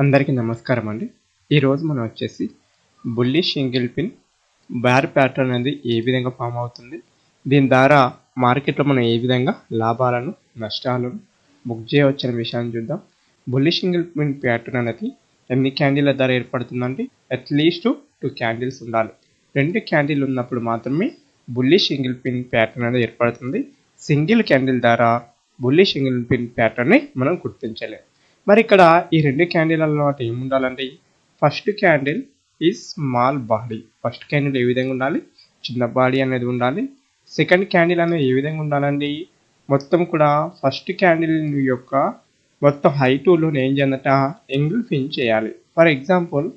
అందరికీ నమస్కారం అండి. ఈరోజు మనం వచ్చేసి bullish single pin bar pattern అనేది ఏ విధంగా ఫామ్ అవుతుంది, దీని ద్వారా మార్కెట్లో మనం ఏ విధంగా లాభాలను నష్టాలను బుక్ చేయవచ్చు అనే విషయాన్ని చూద్దాం. బుల్లిష్ సింగిల్ పిన్ ప్యాటర్న్ అనేది ఎన్ని క్యాండిల్ల ద్వారా ఏర్పడుతుందంటే అట్లీస్ట్ 2 క్యాండిల్స్ ఉండాలి. 2 క్యాండిల్ ఉన్నప్పుడు మాత్రమే బుల్లిష్ సింగిల్ పిన్ ప్యాటర్న్ అనేది ఏర్పడుతుంది. సింగిల్ క్యాండిల్ ద్వారా బుల్లిష్ సింగిల్ పిన్ ప్యాటర్న్ని మనం గుర్తించలేము. మరి ఇక్కడ ఈ 2 క్యాండిల్ అన్నమాట ఏముండాలంటే, ఫస్ట్ క్యాండిల్ ఈ స్మాల్ బాడీ, ఫస్ట్ క్యాండిల్ ఏ విధంగా ఉండాలి, చిన్న బాడీ అనేది ఉండాలి. సెకండ్ క్యాండిల్ అనేది ఏ విధంగా ఉండాలండి, మొత్తం కూడా ఫస్ట్ క్యాండిల్ యొక్క మొత్తం హైటులో ఏం చేయాలంట, ఎంగిల్ఫింగ్ చేయాలి. ఫర్ ఎగ్జాంపుల్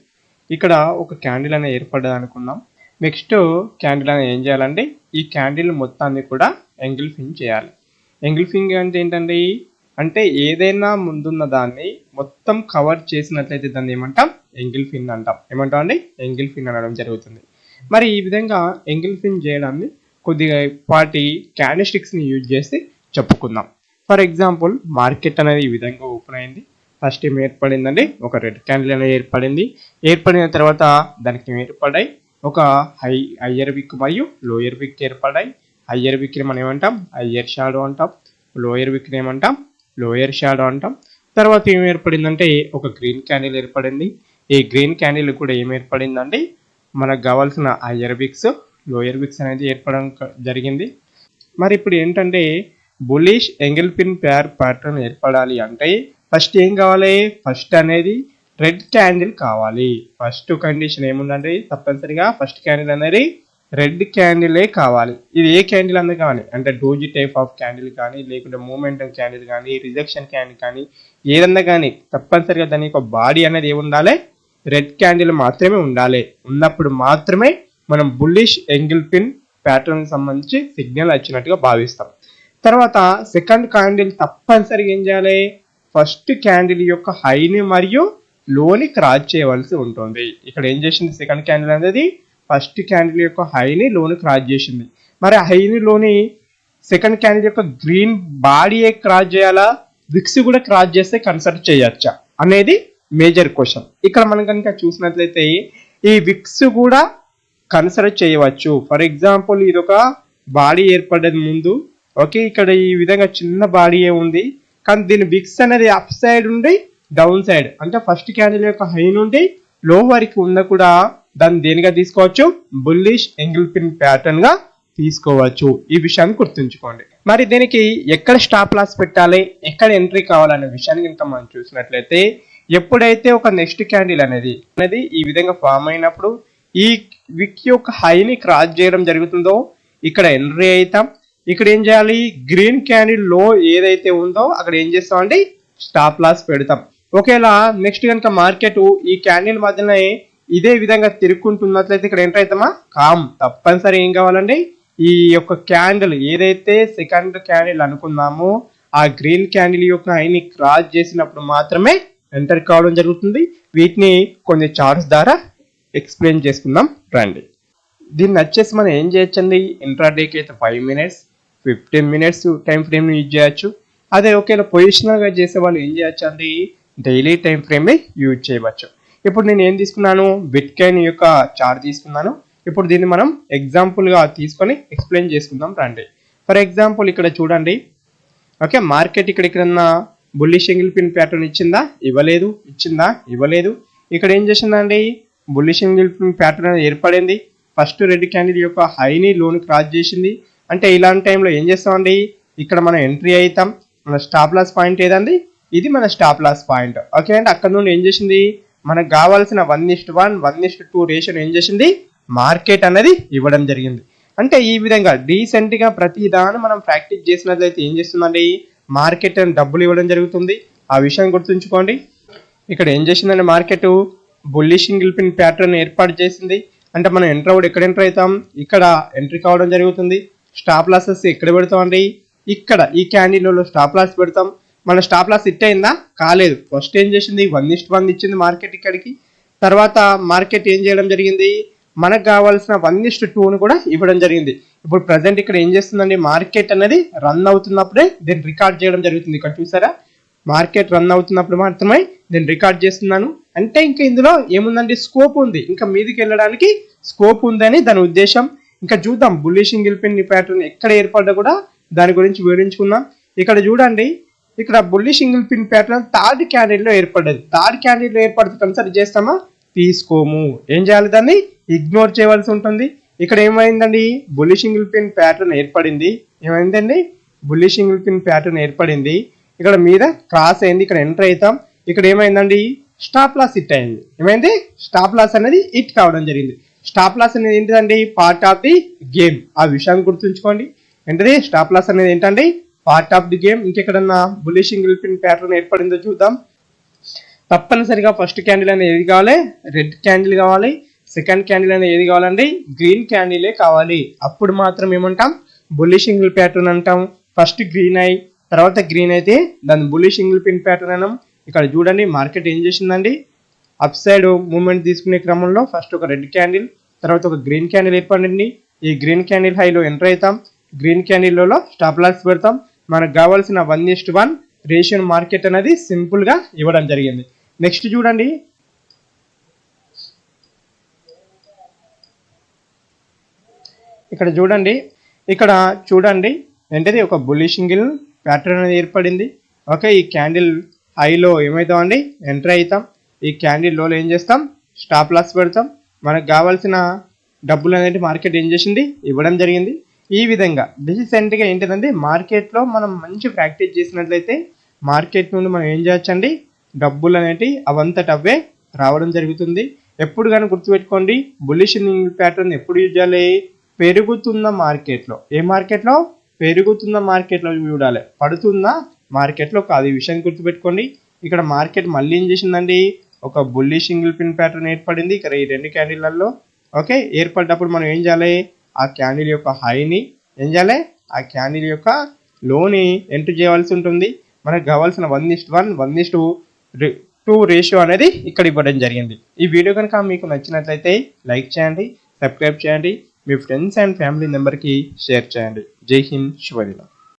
ఇక్కడ ఒక క్యాండిల్ అనేది ఏర్పడ్డది అనుకుందాం. నెక్స్ట్ క్యాండిల్ అనేది ఏం చేయాలంటే, ఈ క్యాండిల్ మొత్తాన్ని కూడా ఎంగిల్ఫింగ్ చేయాలి. ఎంగిల్ఫింగ్ అంటే ఏంటండి, అంటే ఏదైనా ముందున్న దాన్ని మొత్తం కవర్ చేసినట్లయితే దాన్ని ఏమంటాం, ఎంగిల్ఫిన్ అంటాం. ఏమంటాం అండి, ఎంగిల్ఫిన్ అనడం జరుగుతుంది. మరి ఈ విధంగా ఎంగిల్ఫిన్ చేయడాన్ని కొద్దిగా పాటి క్యాండిల్స్టిక్స్ని యూజ్ చేసి చెప్పుకుందాం. ఫర్ ఎగ్జాంపుల్ మార్కెట్ అనేది ఈ విధంగా ఓపెన్ అయింది. ఫస్ట్ ఏం ఏర్పడిందండి, ఒక రెడ్ క్యాండిల్ అనేది ఏర్పడింది. ఏర్పడిన తర్వాత దానికి ఏర్పడాయి ఒక హయ్యర్ విక్ మరియు లోయర్ విక్ ఏర్పడాయి. హయ్యర్ విక్ని మనం ఏమంటాం, హయ్యర్ షాడో అంటాం. లోయర్ విక్ని ఏమంటాం, లోయర్ షాడో అంటాం. తర్వాత ఏం ఏర్పడిందంటే ఒక గ్రీన్ క్యాండిల్ ఏర్పడింది. ఈ గ్రీన్ క్యాండిల్ కూడా ఏం ఏర్పడిందంటే మనకు కావాల్సిన హయ్యర్ విక్స్ లోయర్ విక్స్ అనేది ఏర్పడడం జరిగింది. మరి ఇప్పుడు ఏంటంటే బులిష్ ఎంగిల్ఫిన్ పేర్ ప్యాటర్న్ ఏర్పడాలి అంటే ఫస్ట్ ఏం కావాలి, ఫస్ట్ అనేది రెడ్ క్యాండిల్ కావాలి. ఫస్ట్ కండిషన్ ఏముందంటే తప్పనిసరిగా ఫస్ట్ క్యాండిల్ అనేది రెడ్ క్యాండిలే కావాలి. ఇది ఏ క్యాండిల్ అన్న కానీ, అంటే డోజీ టైప్ ఆఫ్ క్యాండిల్ కానీ, లేకుంటే మూమెంటం క్యాండిల్ కానీ, రిజెక్షన్ క్యాండిల్ కానీ, ఏదన్నా కానీ తప్పనిసరిగా దాని యొక్క బాడీ అనేది ఏముండాలి, రెడ్ క్యాండిల్ మాత్రమే ఉండాలి. ఉన్నప్పుడు మాత్రమే మనం బుల్లిష్ ఎంగిల్ఫిన్ ప్యాటర్న్ సంబంధించి సిగ్నల్ వచ్చినట్టుగా భావిస్తాం. తర్వాత సెకండ్ క్యాండిల్ తప్పనిసరిగా ఏం చేయాలి, ఫస్ట్ క్యాండిల్ యొక్క హైని మరియు లోని క్రాస్ చేయవలసి ఉంటుంది. ఇక్కడ ఏం చేసింది, సెకండ్ క్యాండిల్ అనేది ఫస్ట్ క్యాండిల్ యొక్క హైని లోని క్రాస్ చేసింది. మరి హైని లోని సెకండ్ క్యాండిల్ యొక్క గ్రీన్ బాడీయే క్రాస్ చేయాలా, విక్స్ కూడా క్రాస్ చేస్తే కన్సిడర్ చేయొచ్చా అనేది మేజర్ క్వశ్చన్. ఇక్కడ మనం కనుక చూసినట్లయితే ఈ విక్స్ కూడా కన్సిడర్ చేయవచ్చు. ఫర్ ఎగ్జాంపుల్ ఇది ఒక బాడీ ఏర్పడేది ముందు, ఓకే, ఇక్కడ ఈ విధంగా చిన్న బాడీయే ఉంది, కానీ దీని విక్స్ అనేది అప్ సైడ్ ఉండి డౌన్ సైడ్, అంటే ఫస్ట్ క్యాండిల్ యొక్క హై నుండి లో వరకు ఉన్న కూడా దాన్ని దేనిగా తీసుకోవచ్చు, బుల్లిష్ ఎంగిల్ఫిన్ ప్యాటర్న్ గా తీసుకోవచ్చు. ఈ విషయాన్ని గుర్తుంచుకోండి. మరి దీనికి ఎక్కడ స్టాప్ లాస్ పెట్టాలి, ఎక్కడ ఎంట్రీ కావాలనే విషయాన్ని కనుక మనం చూసినట్లయితే, ఎప్పుడైతే ఒక నెక్స్ట్ క్యాండిల్ అనేది ఈ విధంగా ఫామ్ అయినప్పుడు ఈ విక్ యొక్క హైని క్రాస్ చేయడం జరుగుతుందో ఇక్కడ ఎంట్రీ అవుతాం. ఇక్కడ ఏం చేయాలి, గ్రీన్ క్యాండిల్ లో ఏదైతే ఉందో అక్కడ ఏం చేస్తామండి, స్టాప్ లాస్ పెడతాం. ఒకేలా నెక్స్ట్ కనుక మార్కెట్ ఈ క్యాండిల్ మధ్యనే ఇదే విధంగా తిరుక్కుంటున్నట్లయితే ఇక్కడ ఎంటర్ అవుతామా, కామ్. తప్పనిసరి ఏం కావాలండి, ఈ యొక్క క్యాండిల్ ఏదైతే సెకండ్ క్యాండిల్ అనుకున్నామో ఆ గ్రీన్ క్యాండిల్ యొక్క హైని క్రాస్ చేసినప్పుడు మాత్రమే ఎంటర్ కావడం జరుగుతుంది. వీటిని కొన్ని చార్ట్స్ ద్వారా ఎక్స్ప్లెయిన్ చేసుకుందాం రండి. దీన్ని వచ్చేసి మనం ఏం చేయొచ్చండి, ఇంట్రాడేకి అయితే 5 minutes 15 minutes time frame use చేయొచ్చు. అదే ఒకేలా పొజిషనల్గా చేసే వాళ్ళు ఏం చేయొచ్చు అండి, డైలీ టైం ఫ్రేమ్ యూజ్ చేయవచ్చు. ఇప్పుడు నేను ఏం తీసుకున్నాను, బిట్కాయిన్ యొక్క చార్ట్ తీసుకున్నాను. ఇప్పుడు దీన్ని మనం ఎగ్జాంపుల్గా తీసుకొని ఎక్స్ప్లెయిన్ చేసుకుందాం రండి. ఫర్ ఎగ్జాంపుల్ ఇక్కడ చూడండి, ఓకే, మార్కెట్ ఇక్కడ బుల్లిష్ ఎంగిల్ఫిన్ ప్యాటర్న్ ఇచ్చిందా, ఇవ్వలేదు, ఇచ్చిందా, ఇవ్వలేదు. ఇక్కడ ఏం చేసిందండి, బుల్లిష్ ఎంగిల్ఫిన్ ప్యాటర్న్ ఏర్పడింది. ఫస్ట్ రెడ్ క్యాండిల్ యొక్క హైని లోని క్రాస్ చేసింది. అంటే ఇలాంటి టైంలో ఏం చేస్తామండి, ఇక్కడ మనం ఎంట్రీ అవుతాం. మన స్టాప్ లాస్ పాయింట్ ఏదండి, ఇది మన స్టాప్ లాస్ పాయింట్. ఓకే, అంటే అక్కడ నుండి ఏం చేసింది, మనకు కావాల్సిన 1:1 1:2 రేషియో ఏం చేసింది, మార్కెట్ అనేది ఇవ్వడం జరిగింది. అంటే ఈ విధంగా డీసెంట్ గా ప్రతి దాన్ని మనం ప్రాక్టీస్ చేసినట్లయితే ఏం చేస్తుందండి, మార్కెట్ అని డబ్బులు ఇవ్వడం జరుగుతుంది. ఆ విషయాన్ని గుర్తుంచుకోండి. ఇక్కడ ఏం చేసిందండి, మార్కెట్ బుల్లిష్ ఎంగిల్ఫిన్ ప్యాటర్న్ ఏర్పాటు చేసింది. అంటే మనం ఎంటర్ అవ్వడం ఎక్కడ ఎంటర్ అవుతాం, ఇక్కడ ఎంట్రీ కావడం జరుగుతుంది. స్టాప్ లాసెస్ ఎక్కడ పెడతామండి, ఇక్కడ ఈ క్యాండిల్లో స్టాప్ లాస్ పెడతాం. మన స్టాప్ లాస్ హిట్ అయిందా, కాలేదు. ఫస్ట్ ఏం చేసింది, 1:1 ఇచ్చింది మార్కెట్ ఇక్కడికి. తర్వాత మార్కెట్ ఏం చేయడం జరిగింది, మనకు కావాల్సిన 1:2 కూడా ఇవ్వడం జరిగింది. ఇప్పుడు ప్రజెంట్ ఇక్కడ ఏం చేస్తుందండి, మార్కెట్ అనేది రన్ అవుతున్నప్పుడే దీన్ని రికార్డ్ చేయడం జరుగుతుంది. ఇక్కడ చూసారా, మార్కెట్ రన్ అవుతున్నప్పుడు మాత్రమే నేను రికార్డ్ చేస్తున్నాను. అంటే ఇంకా ఇందులో ఏముందండి, స్కోప్ ఉంది, ఇంకా మీదికి వెళ్ళడానికి స్కోప్ ఉందని దాని ఉద్దేశం. ఇంకా చూద్దాం బుల్లిష్ సింగిల్ పిన్ ప్యాటర్న్ ఎక్కడ ఏర్పడ్డా కూడా దాని గురించి వివరించుకుందాం. ఇక్కడ చూడండి, ఇక్కడ bullish single pin pattern third candle లో ఏర్పడ్డది. థర్డ్ క్యాండిల్ లో ఏర్పడితే కన్సిడర్ చేస్తామా, తీసుకోము. ఏం చేయాలి, దాన్ని ఇగ్నోర్ చేయవలసి ఉంటుంది. ఇక్కడ ఏమైందండి, బుల్లిష్ సింగిల్ పిన్ ప్యాటర్న్ ఏర్పడింది. ఏమైందండి, బుల్లిష్ సింగిల్ పిన్ ప్యాటర్న్ ఏర్పడింది. ఇక్కడ మీద క్రాస్ అయింది, ఇక్కడ ఎంటర్ అవుతాం. ఇక్కడ ఏమైందండి, స్టాప్ లాస్ హిట్ అయింది. ఏమైంది, స్టాప్ లాస్ అనేది హిట్ కావడం జరిగింది. స్టాప్ లాస్ అనేది ఏంటిదండి, పార్ట్ ఆఫ్ ది గేమ్. ఆ విషయాన్ని గుర్తుంచుకోండి. ఏంటది, స్టాప్ లాస్ అనేది ఏంటండి, పార్ట్ ఆఫ్ ది గేమ్. ఇంకెక్కడన్నా బుల్లిష్ సింగిల్ పిన్ ప్యాటర్న్ ఏర్పడిందో చూద్దాం. తప్పనిసరిగా ఫస్ట్ క్యాండిల్ అనేది ఏది కావాలి, రెడ్ క్యాండిల్ కావాలి. సెకండ్ క్యాండిల్ అనేది ఏది కావాలండి, గ్రీన్ క్యాండిలే కావాలి. అప్పుడు మాత్రం ఏమంటాం, బుల్లిష్ సింగిల్ ప్యాటర్న్ అంటాం. ఫస్ట్ గ్రీన్ అయి తర్వాత గ్రీన్ అయితే దాన్ని బుల్లిష్ సింగిల్ పిన్ ప్యాటర్న్ అన్నాం. ఇక్కడ చూడండి మార్కెట్ ఏం చేసిందండి, అప్ సైడ్ మూవ్మెంట్ తీసుకునే క్రమంలో ఫస్ట్ ఒక రెడ్ క్యాండిల్, తర్వాత ఒక గ్రీన్ క్యాండిల్ ఏర్పడింది. ఈ గ్రీన్ క్యాండిల్ హైలో ఎంటర్ అవుతాం. గ్రీన్ క్యాండిల్లో స్టాప్ లాస్ పెడతాం. మనకు కావాల్సిన 1:1 రేషియో మార్కెట్ అనేది సింపుల్ గా ఇవ్వడం జరిగింది. నెక్స్ట్ చూడండి, ఇక్కడ చూడండి ఏంటది, ఒక బుల్లిష్ సింగిల్ ప్యాటర్న్ అనేది ఏర్పడింది. ఓకే, ఈ క్యాండిల్ హైలో ఏమవుతామండి, ఎంటర్ అవుతాం. ఈ క్యాండిల్ లోలో ఏం చేస్తాం, స్టాప్ లాస్ పెడతాం. మనకు కావాల్సిన డబ్బులు అనేది మార్కెట్ ఏం చేసింది, ఇవ్వడం జరిగింది. ఈ విధంగా రీసెంట్గా ఏంటిదండి, మార్కెట్లో మనం మంచి ప్రాక్టీస్ చేసినట్లయితే మార్కెట్ నుండి మనం ఏం చేయొచ్చండి, డబ్బులు అనేవి అవంతట అవే రావడం జరుగుతుంది. ఎప్పుడు కానీ గుర్తుపెట్టుకోండి, బుల్లిష్ సింగిల్ ప్యాటర్న్ ఎప్పుడు యూజ్ చేయాలి, పెరుగుతున్న మార్కెట్లో. ఏ మార్కెట్లో, పెరుగుతున్న మార్కెట్లో చూడాలి, పడుతున్న మార్కెట్లో కాదు. ఈ విషయాన్ని గుర్తుపెట్టుకోండి. ఇక్కడ మార్కెట్ మళ్ళీ ఏం చేసిందండి, ఒక బుల్లిష్ సింగిల్ పిన్ ప్యాటర్న్ ఏర్పడింది ఇక్కడ ఈ రెండు క్యాండిల్లలో. ఓకే, ఏర్పడ్డప్పుడు మనం ఏం చేయాలి, ఆ క్యాండిల్ యొక్క హైని ఏం చేయాలి, ఆ క్యాండిల్ యొక్క లోని ఎంటర్ చేయవలసి ఉంటుంది. మనకు కావాల్సిన 1:1 1:2 రేషియో అనేది ఇక్కడ ఇవ్వడం జరిగింది. ఈ వీడియో కనుక మీకు నచ్చినట్లయితే లైక్ చేయండి, సబ్స్క్రైబ్ చేయండి, మీ ఫ్రెండ్స్ అండ్ ఫ్యామిలీ మెంబర్కి షేర్ చేయండి. జై హింద్, శుభదినం.